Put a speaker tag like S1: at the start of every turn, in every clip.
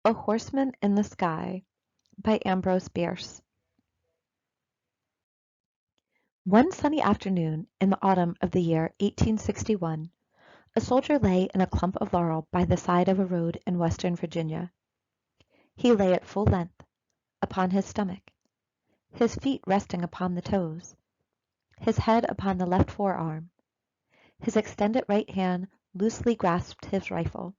S1: A Horseman in the Sky by Ambrose Bierce. One sunny afternoon in the autumn of the year 1861, a soldier lay in a clump of laurel by the side of a road in western Virginia. He lay at full length, upon his stomach, his feet resting upon the toes, his head upon the left forearm. His extended right hand loosely grasped his rifle.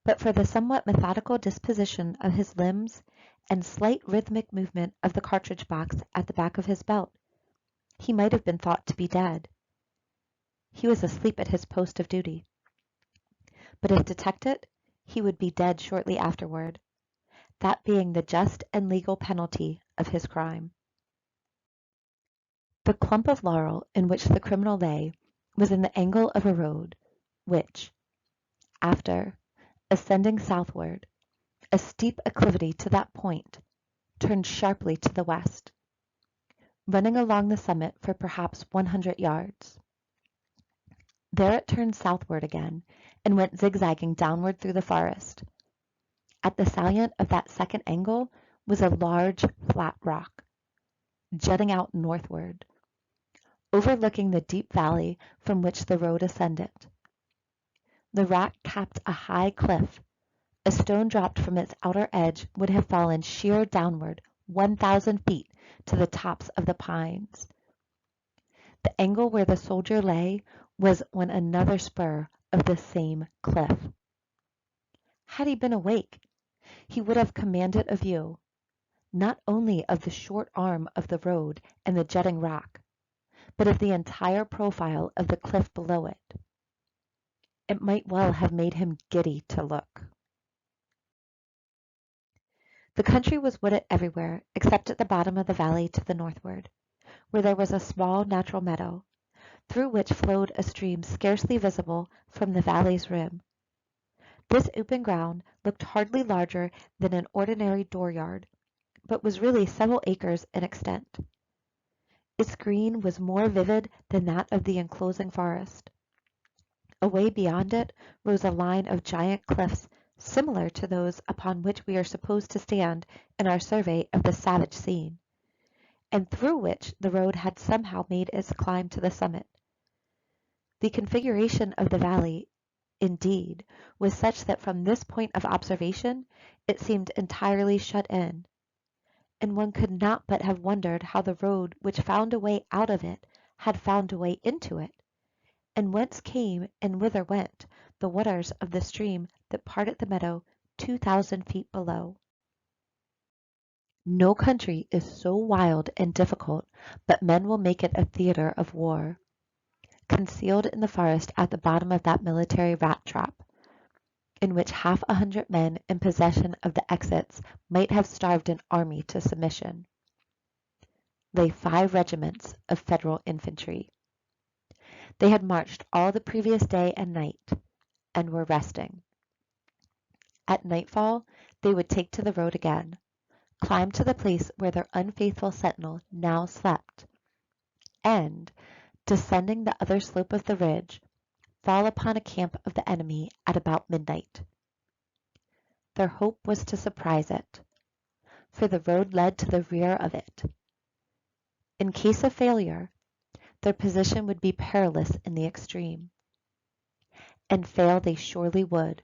S1: But for the somewhat methodical disposition of his limbs and slight rhythmic movement of the cartridge box at the back of his belt, he might have been thought to be dead. He was asleep at his post of duty. But if detected, he would be dead shortly afterward, that being the just and legal penalty of his crime. The clump of laurel in which the criminal lay was in the angle of a road, which, after ascending southward, a steep acclivity to that point, turned sharply to the west, running along the summit for perhaps 100 yards. There it turned southward again and went zigzagging downward through the forest. At the salient of that second angle was a large flat rock, jutting out northward, overlooking the deep valley from which the road ascended. The rock capped a high cliff. A stone dropped from its outer edge would have fallen sheer downward 1,000 feet to the tops of the pines. The angle where the soldier lay was on another spur of the same cliff. Had he been awake, he would have commanded a view, not only of the short arm of the road and the jutting rock, but of the entire profile of the cliff below it. It might well have made him giddy to look. The country was wooded everywhere except at the bottom of the valley to the northward, where there was a small natural meadow, through which flowed a stream scarcely visible from the valley's rim. This open ground looked hardly larger than an ordinary dooryard, but was really several acres in extent. Its green was more vivid than that of the enclosing forest. Away beyond it rose a line of giant cliffs similar to those upon which we are supposed to stand in our survey of the savage scene, and through which the road had somehow made its climb to the summit. The configuration of the valley, indeed, was such that from this point of observation it seemed entirely shut in, and one could not but have wondered how the road which found a way out of it had found a way into it, and whence came and whither went the waters of the stream that parted the meadow 2,000 feet below. No country is so wild and difficult but men will make it a theatre of war. Concealed in the forest at the bottom of that military rat trap, in which 100 men in possession of the exits might have starved an army to submission, lay 5 regiments of Federal infantry. They had marched all the previous day and night, and were resting. At nightfall they would take to the road again, climb to the place where their unfaithful sentinel now slept, and, descending the other slope of the ridge, fall upon a camp of the enemy at about midnight. Their hope was to surprise it, for the road led to the rear of it. In case of failure, their position would be perilous in the extreme, and fail they surely would,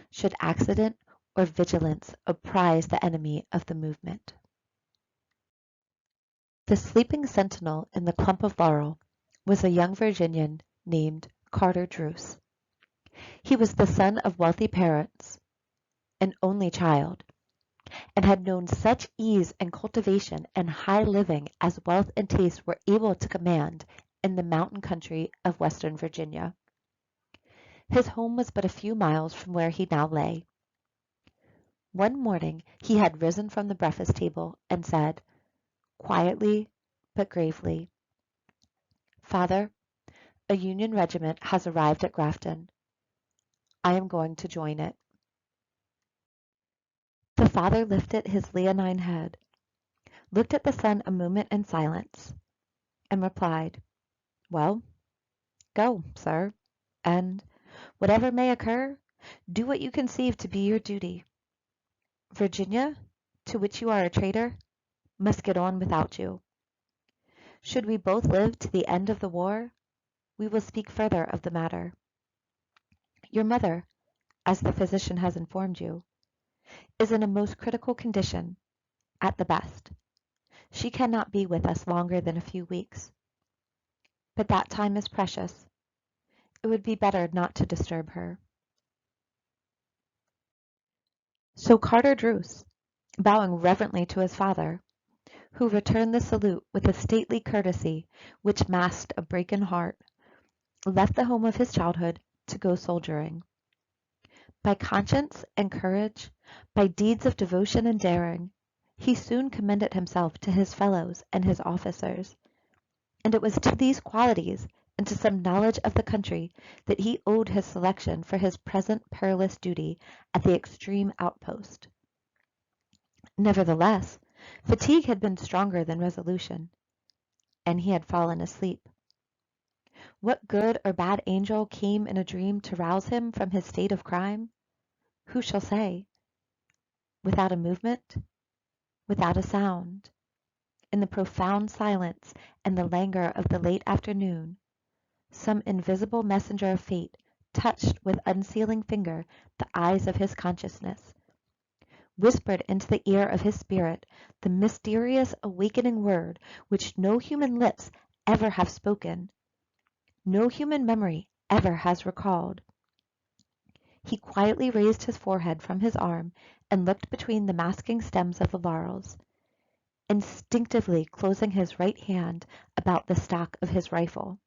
S1: should accident or vigilance apprise the enemy of the movement. The sleeping sentinel in the clump of laurel was a young Virginian named Carter Druce. He was the son of wealthy parents, an only child, and had known such ease and cultivation and high living as wealth and taste were able to command in the mountain country of western Virginia. His home was but a few miles from where he now lay. One morning he had risen from the breakfast table and said, quietly but gravely, "Father, a Union regiment has arrived at Grafton. I am going to join it." The father lifted his leonine head, looked at the son a moment in silence, and replied, "Well, go, sir, and, whatever may occur, do what you conceive to be your duty. Virginia, to which you are a traitor, must get on without you. Should we both live to the end of the war, we will speak further of the matter. Your mother, as the physician has informed you, is in a most critical condition, at the best. She cannot be with us longer than a few weeks. But that time is precious. It would be better not to disturb her. So Carter Druce, bowing reverently to his father, who returned the salute with a stately courtesy which masked a breaking heart, left the home of his childhood to go soldiering. By conscience and courage, by deeds of devotion and daring, he soon commended himself to his fellows and his officers, and it was to these qualities and to some knowledge of the country that he owed his selection for his present perilous duty at the extreme outpost. Nevertheless, fatigue had been stronger than resolution, and he had fallen asleep. What good or bad angel came in a dream to rouse him from his state of crime? Who shall say? Without a movement, without a sound, in the profound silence and the languor of the late afternoon, some invisible messenger of fate touched with unsealing finger the eyes of his consciousness, whispered into the ear of his spirit the mysterious awakening word which no human lips ever have spoken, no human memory ever has recalled. He quietly raised his forehead from his arm and looked between the masking stems of the laurels, instinctively closing his right hand about the stock of his rifle.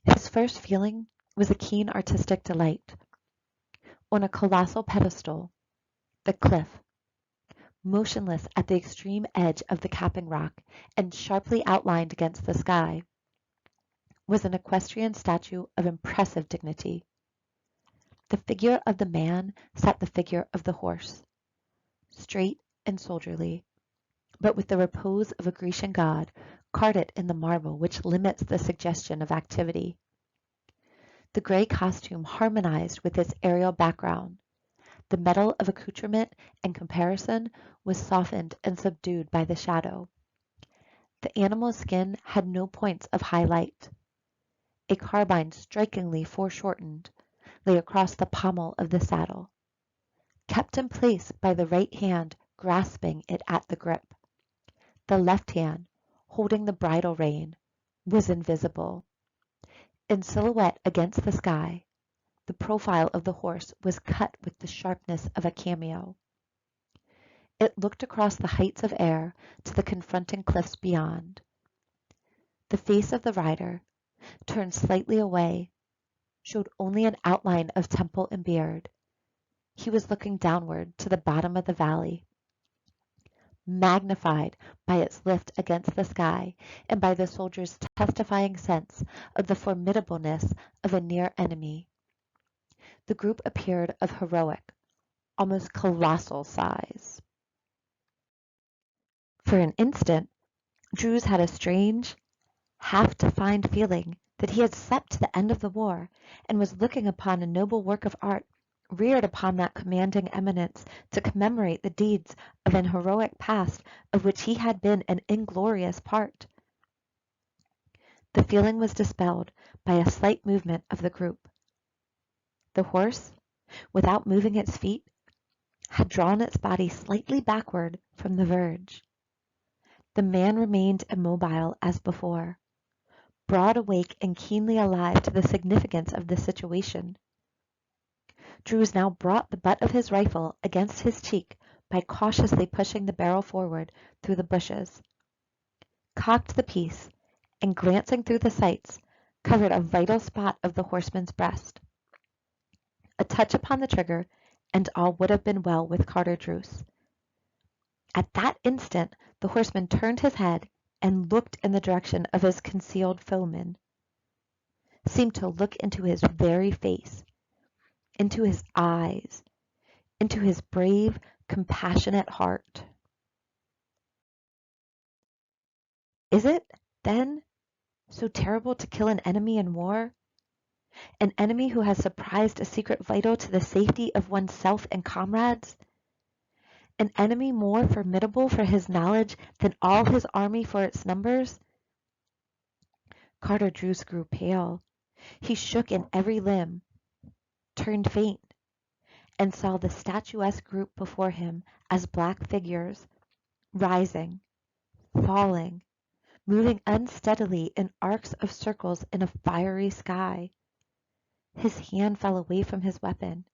S1: His first feeling was a keen artistic delight. On a colossal pedestal, the cliff, motionless at the extreme edge of the capping rock and sharply outlined against the sky, was an equestrian statue of impressive dignity. The figure of the man sat the figure of the horse, straight and soldierly, but with the repose of a Grecian god carved in the marble which limits the suggestion of activity. The gray costume harmonized with its aerial background. The metal of accoutrement and comparison was softened and subdued by the shadow. The animal's skin had no points of high light. A carbine strikingly foreshortened lay across the pommel of the saddle, kept in place by the right hand grasping it at the grip. The left hand, holding the bridle rein, was invisible. In silhouette against the sky, the profile of the horse was cut with the sharpness of a cameo. It looked across the heights of air to the confronting cliffs beyond. The face of the rider, turned slightly away, showed only an outline of temple and beard. He was looking downward to the bottom of the valley, magnified by its lift against the sky and by the soldier's testifying sense of the formidableness of a near enemy. The group appeared of heroic, almost colossal size. For an instant, Druce had a strange, half-defined feeling that he had slept to the end of the war and was looking upon a noble work of art reared upon that commanding eminence to commemorate the deeds of an heroic past of which he had been an inglorious part. The feeling was dispelled by a slight movement of the group. The horse, without moving its feet, had drawn its body slightly backward from the verge. The man remained immobile as before, broad awake and keenly alive to the significance of the situation. Druce now brought the butt of his rifle against his cheek by cautiously pushing the barrel forward through the bushes, cocked the piece, and glancing through the sights, covered a vital spot of the horseman's breast. A touch upon the trigger, and all would have been well with Carter Druce. At that instant the horseman turned his head and looked in the direction of his concealed foeman, seemed to look into his very face, into his eyes, into his brave, compassionate heart. Is it, then, so terrible to kill an enemy in war? An enemy who has surprised a secret vital to the safety of one's self and comrades? An enemy more formidable for his knowledge than all his army for its numbers? Carter Drews grew pale. He shook in every limb, turned faint, and saw the statuesque group before him as black figures, rising, falling, moving unsteadily in arcs of circles in a fiery sky. His hand fell away from his weapon.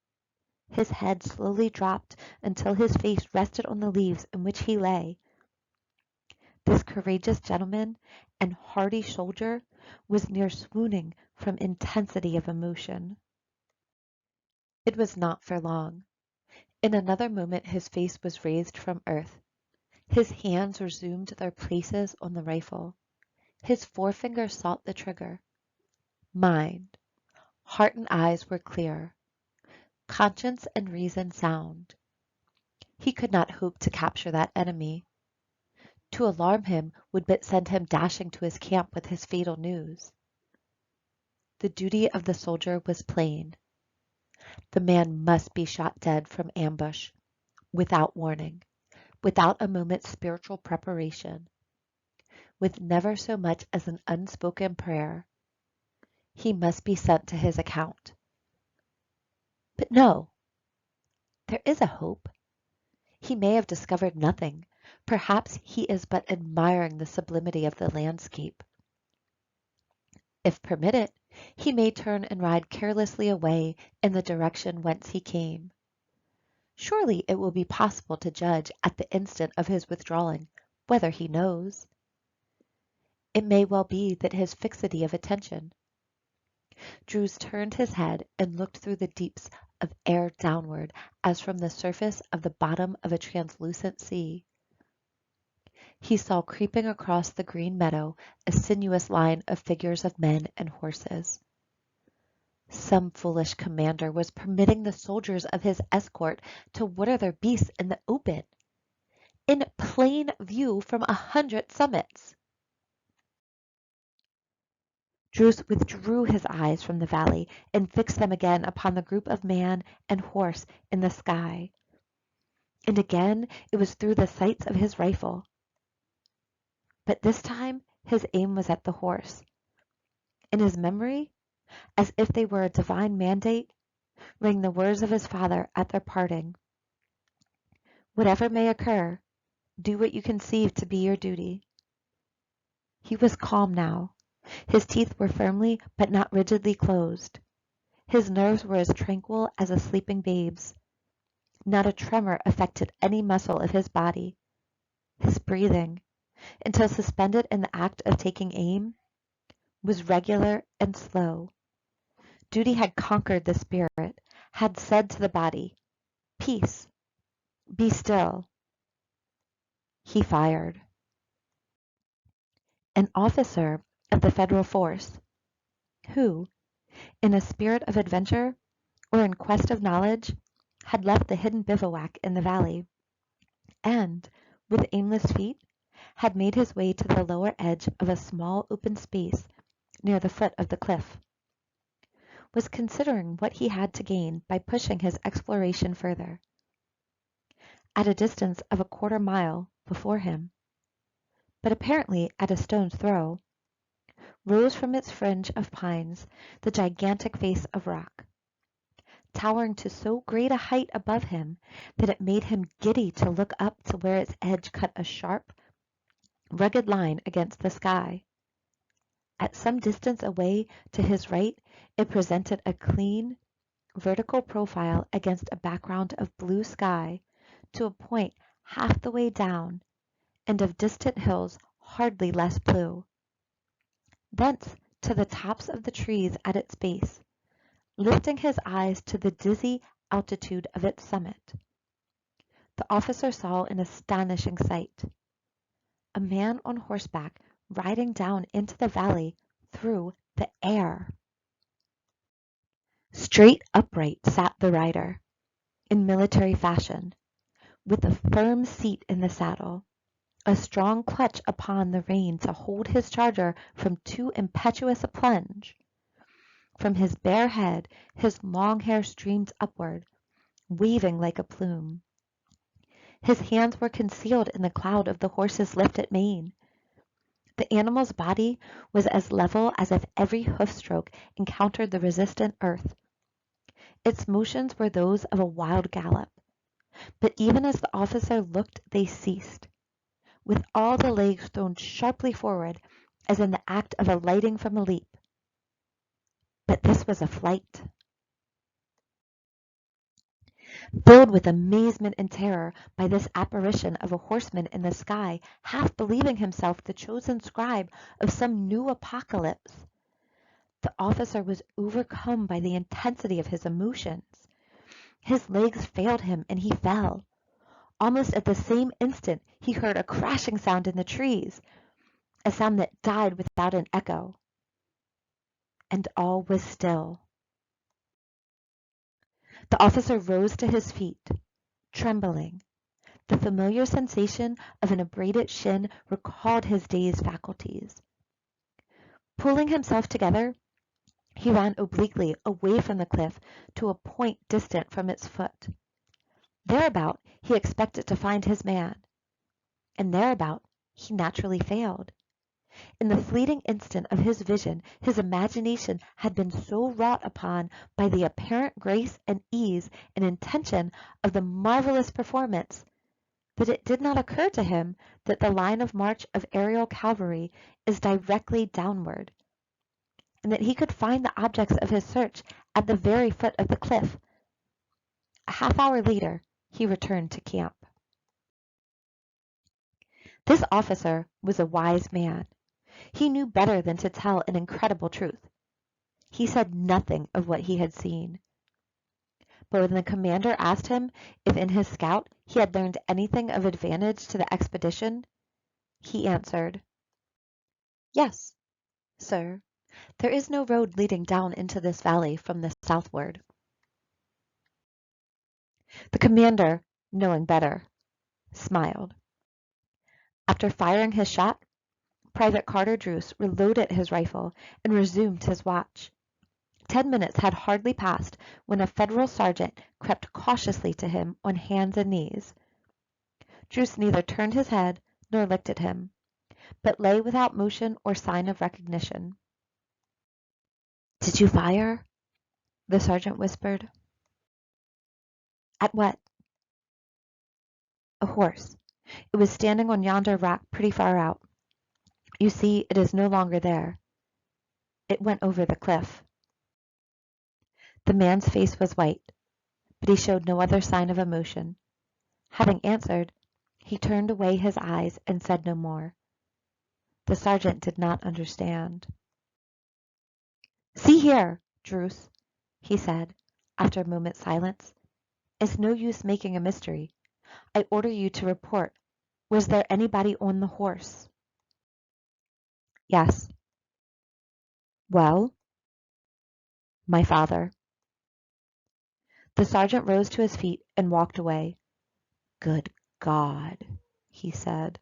S1: His head slowly dropped until his face rested on the leaves in which he lay. This courageous gentleman and hardy soldier was near swooning from intensity of emotion. It was not for long. In another moment his face was raised from earth. His hands resumed their places on the rifle. His forefinger sought the trigger. Mind, heart and eyes were clear. Conscience and reason sound. He could not hope to capture that enemy. To alarm him would but send him dashing to his camp with his fatal news. The duty of the soldier was plain. The man must be shot dead from ambush, without warning, without a moment's spiritual preparation, with never so much as an unspoken prayer. He must be sent to his account. But no, there is a hope. He may have discovered nothing. Perhaps he is but admiring the sublimity of the landscape. If permitted, he may turn and ride carelessly away in the direction whence he came. Surely it will be possible to judge at the instant of his withdrawing whether he knows. It may well be that his fixity of attention. Drews turned his head and looked through the deeps of air downward as from the surface of the bottom of a translucent sea. He saw creeping across the green meadow a sinuous line of figures of men and horses. Some foolish commander was permitting the soldiers of his escort to water their beasts in the open, in plain view from 100 summits. Drews withdrew his eyes from the valley and fixed them again upon the group of man and horse in the sky. And again it was through the sights of his rifle. But this time his aim was at the horse. In his memory, as if they were a divine mandate, rang the words of his father at their parting. Whatever may occur, do what you conceive to be your duty. He was calm now. His teeth were firmly but not rigidly closed. His nerves were as tranquil as a sleeping babe's. Not a tremor affected any muscle of his body. His breathing, until suspended in the act of taking aim, was regular and slow. Duty had conquered the spirit, had said to the body, "Peace, be still." He fired. An officer of the Federal force, who, in a spirit of adventure or in quest of knowledge, had left the hidden bivouac in the valley, and, with aimless feet, had made his way to the lower edge of a small open space near the foot of the cliff, was considering what he had to gain by pushing his exploration further. At a distance of a quarter-mile before him, but apparently at a stone's throw, rose from its fringe of pines the gigantic face of rock, towering to so great a height above him that it made him giddy to look up to where its edge cut a sharp, rugged line against the sky. At some distance away to his right it presented a clean, vertical profile against a background of blue sky to a point half the way down, and of distant hills hardly less blue. Thence to the tops of the trees at its base, lifting his eyes to the dizzy altitude of its summit, the officer saw an astonishing sight. A man on horseback riding down into the valley through the air. Straight upright sat the rider, in military fashion, with a firm seat in the saddle, a strong clutch upon the rein to hold his charger from too impetuous a plunge, From his bare head his long hair streamed upward, waving like a plume. His hands were concealed in the cloud of the horse's lifted mane. The animal's body was as level as if every hoof-stroke encountered the resistant earth. Its motions were those of a wild gallop, but even as the officer looked they ceased, with all the legs thrown sharply forward as in the act of alighting from a leap. But this was a flight. Filled with amazement and terror by this apparition of a horseman in the sky, half believing himself the chosen scribe of some new apocalypse, the officer was overcome by the intensity of his emotions. His legs failed him and he fell. Almost at the same instant he heard a crashing sound in the trees, a sound that died without an echo. And all was still. The officer rose to his feet, trembling. The familiar sensation of an abraded shin recalled his dazed faculties. Pulling himself together, he ran obliquely away from the cliff to a point distant from its foot. Thereabout he expected to find his man, and thereabout he naturally failed. In the fleeting instant of his vision his imagination had been so wrought upon by the apparent grace and ease and intention of the marvelous performance that it did not occur to him that the line of march of aerial cavalry is directly downward, and that he could find the objects of his search at the very foot of the cliff. A half-hour later he returned to camp. This officer was a wise man. He knew better than to tell an incredible truth. He said nothing of what he had seen. But when the commander asked him if in his scout he had learned anything of advantage to the expedition, he answered, "Yes, sir, there is no road leading down into this valley from the southward." The commander, knowing better, smiled. After firing his shot, Private Carter Druce reloaded his rifle and resumed his watch. 10 minutes had hardly passed when a Federal sergeant crept cautiously to him on hands and knees. Druce neither turned his head nor looked at him, but lay without motion or sign of recognition. "Did you fire?" the sergeant whispered. "At what?" "A horse. It was standing on yonder rock pretty far out. You see, it is no longer there. It went over the cliff." The man's face was white, but he showed no other sign of emotion. Having answered, he turned away his eyes and said no more. The sergeant did not understand. "See here, Druce," he said, after a moment's silence. "It's no use making a mystery. I order you to report. Was there anybody on the horse?" "Yes." "Well?" "My father." The sergeant rose to his feet and walked away. "Good God," he said.